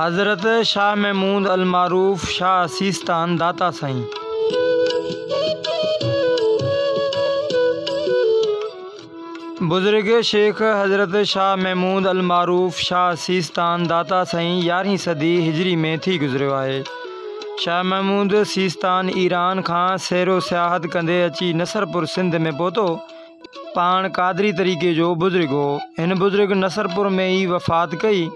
हज़रत शाह महमूद अलमारूफ शाह सीस्तान दाता साईं। बुज़ुर्ग शेख हज़रत शाह महमूद अलमारूफ शाह सीस्तान दाता साईं 11वीं सदी हिजरी में थी गुज़रियो आहे। शाह महमूद सीस्तान ईरान खां सैरो सियाहत कंदे अची नसरपुर सिंध में पहुतो। पाण कादरी तरीक़े जो बुज़ुर्ग हो। हिन बुज़ुर्ग नसरपुर में ही वफ़ात कई।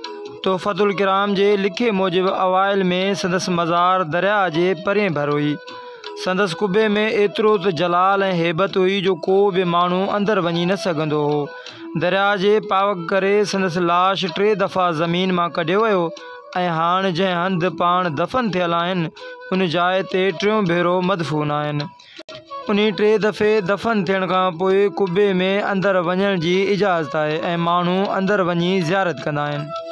तोहफ़तुल किराम जे लिखे मूजिब अवाइल में संदसि मज़ार दरिया जे परें भर हुई। संदसि कुबे में एतिरो त जलाल ऐं हेबत हुई जो को बि माण्हू अंदरि वञी न सघंदो हो। दरिया जे पावक करे संदसि लाश 3 दफ़ा ज़मीन मां कढियो वियो ऐं हाणे जंहिं हंधि पाण दफ़न थियल आहिनि उन जाइ ते 3 भेरो मदफ़ून आहिनि। उन 3 दफ़े दफ़न थियण खां पोइ कुबे में अंदरि वञण जी इजाज़त आहे ऐं माण्हू अंदरि वञी ज़ियारत कंदा आहिनि।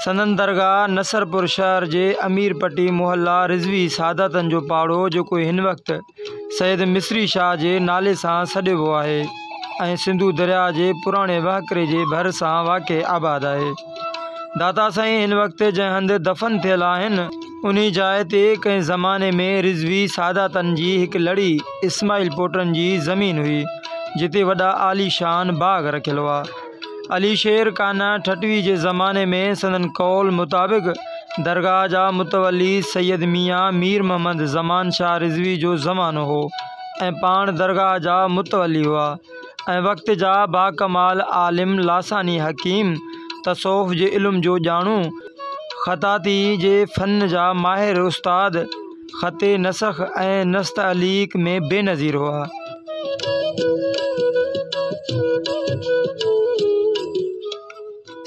संदन दरगाह नसरपुर शहर जे अमीर पट्टी मोहल्ला रिज़वी सादातन जो पाड़ो जेको हिन वक़्तु सैयद मिस्री शाह जे नाले सां सॾिबो आहे ऐं सिंधु दरिया जे पुराणे वहकिरे जे भर सां वाक़िअ आबाद आहे। दाता साईं हिन वक़्तु जंहिं हंधि दफ़न थियल आहिनि उन जाइ ते कंहिं ज़माने में रिज़वी सादातन जी हिकु लड़ी इस्माइल पोटनि जी ज़मीन हुई जिते वॾा आलीशान बाग़ रखियल हुआ। अली शेर काना ठटवी जे ज़माने में संदन कौल मुताबिक़ दरगाह जा मुतवली सैयद मियाँ मीर मोहम्मद ज़मान शाह रिज़वी जो ज़मानो हो ऐं पाण दरगाह जा मुतवली हुआ ऐं वक़्त जा बाकमाल आलिम लासानी हकीम तसौफ़ जे इल्म जो ॼाणू ख़ताती जे फ़न जा माहिर उस्ताद ख़ते नसख़ ऐं नस्तअलीक में बेनज़ीर हुआ।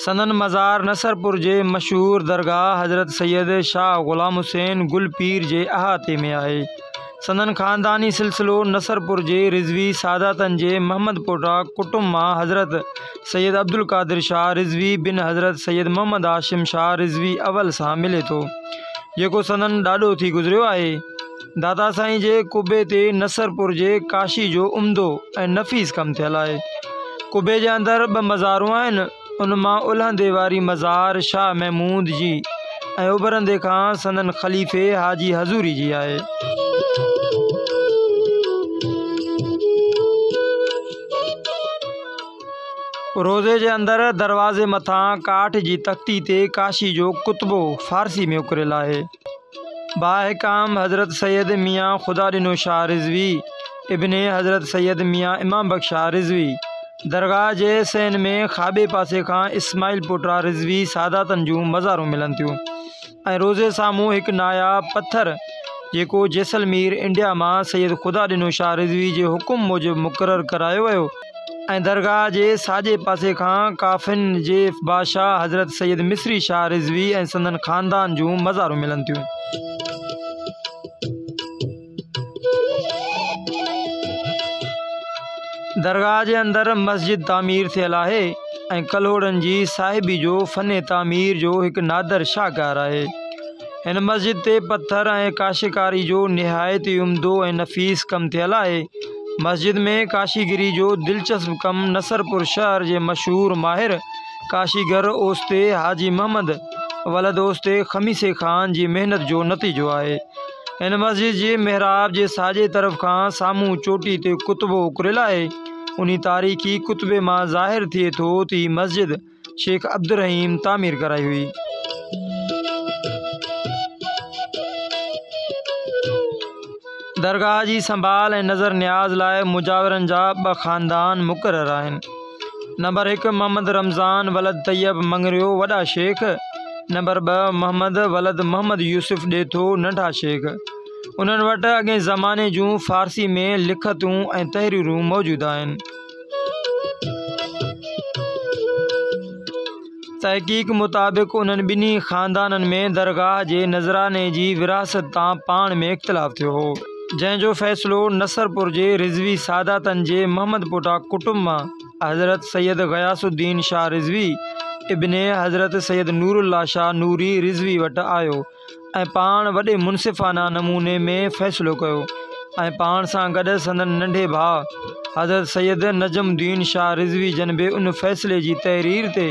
संदन मज़ार नसरपुर जे मशहूर दरगाह हज़रत सैयद शाह ग़ुलाम हुसैन गुल पीर जे अहाते में आहे। संदन ख़ानदानी सिलसिलो नसरपुर जे रिज़वी सादातन जे मोहम्मद पोटा कुटुंब मां हज़रत सैयद अब्दुल कादिर शाह रिज़वी बिन हज़रत सैयद मोहम्मद हाशिम शाह रिज़वी अवल सां मिले थो जेको संदन ॾाढो थी गुज़रियो आहे। दाता साईं जे कुबे ते नसरपुर जे काशी जो उम्दो ऐं नफ़ीस कमु थियल आहे। कुबे जे अंदरि 2 मज़ारूं आहिनि। उन मां उलहंदे वारी मज़ार शाह महमूद जी ऐं उभरंदे खां संदन ख़लीफ़े हाजी हज़ूरी जी आहे। रोज़े जे अंदरि दरवाज़े मथां काठ जी तख़्ती ते काशी जो कुतबो फ़ारसी में उकरियल आहे। बाहिकाम हज़रत सैयद मियाँ ख़ुदा ॾिनो शाह रिज़वी इब्ने हज़रत सैयद मियाँ इमाम बख़्श शाह रिज़वी। दरगाह जे सैन में खाॿे पासे खां इस्माइल पोटा रिज़वी सादातन जूं मज़ारूं मिलनि थियूं ऐं रोज़े साम्हूं हिकु नायाब पत्थर जेको जैसलमेर इंडिया मां सैयद ख़ुदा ॾिनो शाह रिज़वी जे हुकुम मूजिबि मुक़ररु करायो वियो ऐं दरगाह जे साॼे पासे खां काफ़िन जे बादशाह हज़रत सैयद मिस्री शाह रिज़वी ऐं संदन ख़ानदान जूं मज़ारूं मिलनि थियूं। दरगाह जे अंदरि मस्जिद तामीर थियल आहे ऐं कलोड़नि जी साहिबी जो फ़न तामीर जो हिकु नादर शाहकार आहे। हिन मस्जिद ते पत्थर ऐं काशीकारी जो निहायत उम्दो ऐं नफ़ीस कमु थियल आहे। मस्जिद में काशीगिरी जो दिलचस्प कमु नसरपुर शहर जे मशहूर माहिर काशीगर ओस्ते हाजी मोहम्मद वलद ओस्ते ख़मीसे ख़ान जी महिनत जो नतीजो आहे। हिन मस्जिद जे महराब जे साॼे तरफ़ खां साम्हूं चोटी ते कुतबो उकरियल आहे। उन तारीख़ी कुतबे मां ज़ाहिर थिए थो त हीअ मस्जिद शेख अब्दुर्रहीम तामीर कराई हुई। दरगाह जी संभाल ऐं नज़र न्याज़ लाइ मुजावरनि जा 2 ख़ानदान मुक़ररु आहिनि। नंबर 1 मोहम्मद रमज़ान वलद तैयब मंगरियो वॾा शेख। नंबर 2 मोहम्मद वलद मोहम्मद यूसुफ ॾेथो नंढा शेख। उन्हनि वटि अॻे ज़माने जूं फ़ारसी में लिखतूं ऐं तहरीरूं मौजूदु आहिनि। तहक़ीक़ मुताबिक़ उन्हनि ॿिन्ही ख़ानदाननि में दरगाह जे नज़राने जी विरासत तां पाण में इख़्तिलाफ़ थियो हो जंहिंजो फ़ैसिलो नसरपुर जे रिज़वी सादातन जे मोहम्मद पोटा कुटुंब मां हज़रत सैयद ग़यासुद्दीन शाह रिज़वी इब्ने हज़रत सैयद नूरुल्लाह शाह नूरी रिज़वी वटि आयो ऐं पाण वॾे मुनसिफ़ाना नमूने में फ़ैसिलो कयो। ऐं पाण सां गॾु संदन नंढे भाउ हज़रत सैयद नजमुद्दीन शाह रिज़वी जन बि उन फ़ैसिले जी तहरीर ते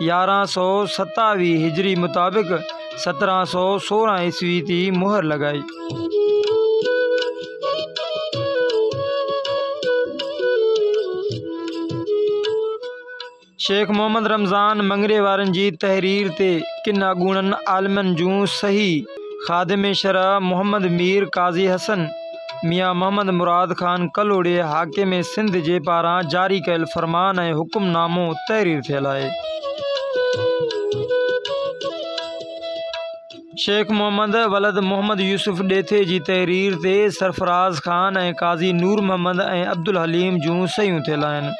1127 हिजरी मुताबिक़ 1716 ईस्वी ती मुहर लॻाई। शेख मोहम्मद रमज़ान मंगरे वारनि जी तहरीर ते किन अॻूणनि आलिमनि जूं सही ख़ादिम शरअ मोहम्मद मीर काज़ी हसन मियाँ मोहम्मद मुराद ख़ान कलोड़े हाकिम सिंध जे पारां जारी कयल फ़रमान ऐं हुकुमनामो तहरीर थियल आहे। शेख मोहम्मद वलद मोहम्मद यूसुफ ॾेथे जी तहरीर ते सरफराज़ ख़ान ऐं काज़ी नूर मोहम्मद ऐं अब्दुल हलीम जूं सयूं थियल आहिनि।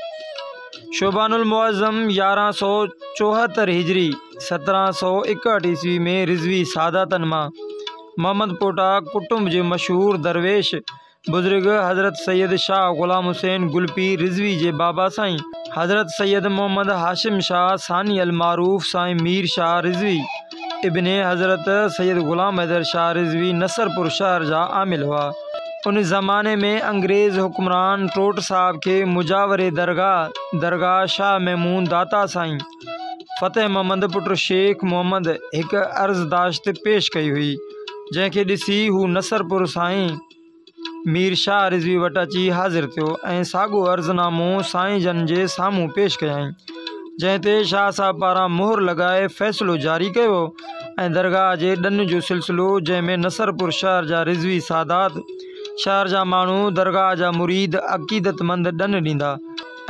शोबानुल मुअज़्ज़म 1174 हिजरी 1761 ईस्वी में रिज़वी सादातनि मां मोहम्मद पोटा कुटुंब जे मशहूर दरवेश बुज़ुर्ग हज़रत सैयद शाह ग़ुलाम हुसैन गुलपी रिज़वी जे बाबा साईं हज़रत सैयद मोहम्मद हाशिम शाह सानी अल मारूफ साईं मीर शाह रिज़वी इब्ने हज़रत सैयद ग़ुलाम हैदर शाह रिज़वी नसरपुर शहर जा आमिल हुआ। उन ज़माने में अंग्रेज़ हुक्मरान टोट साहब के मुजावरे दरगाह शाह महमूद दाता साईं फ़तेह मोहम्मद पुट शेख मोहम्मद एक अर्ज़दाश्त पेश कई हुई, जंहिंखे ॾिसी हू नसरपुर साईं मीर शाह रिज़वी वटि अची हाज़िर थियो ऐं साॻियो अर्ज़नामो साईं जन जे साम्हूं पेश कयईं, जंहिं ते शाह साहब पारां मुहर लॻाए फ़ैसिलो जारी कयो ऐं दरगाह जे ॾन जो सिलसिलो, जंहिंमें नसरपुर शहर जा रिज़वी सादात शहर जा माण्हू दरगाह जा मुरीद अक़ीदतमंद ॾन ॾींदा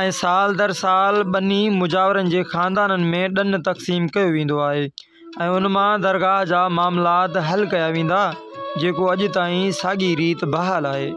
ऐं साल दर साल ॿनी मुजावरनि जे ख़ानदाननि में ॾन तक़सीम कयो वेंदो आहे ऐं उन मां दरगाह जा मामलात हल कया वेंदा, जेको अॼु ताईं साॻी रीत बहाल आहे।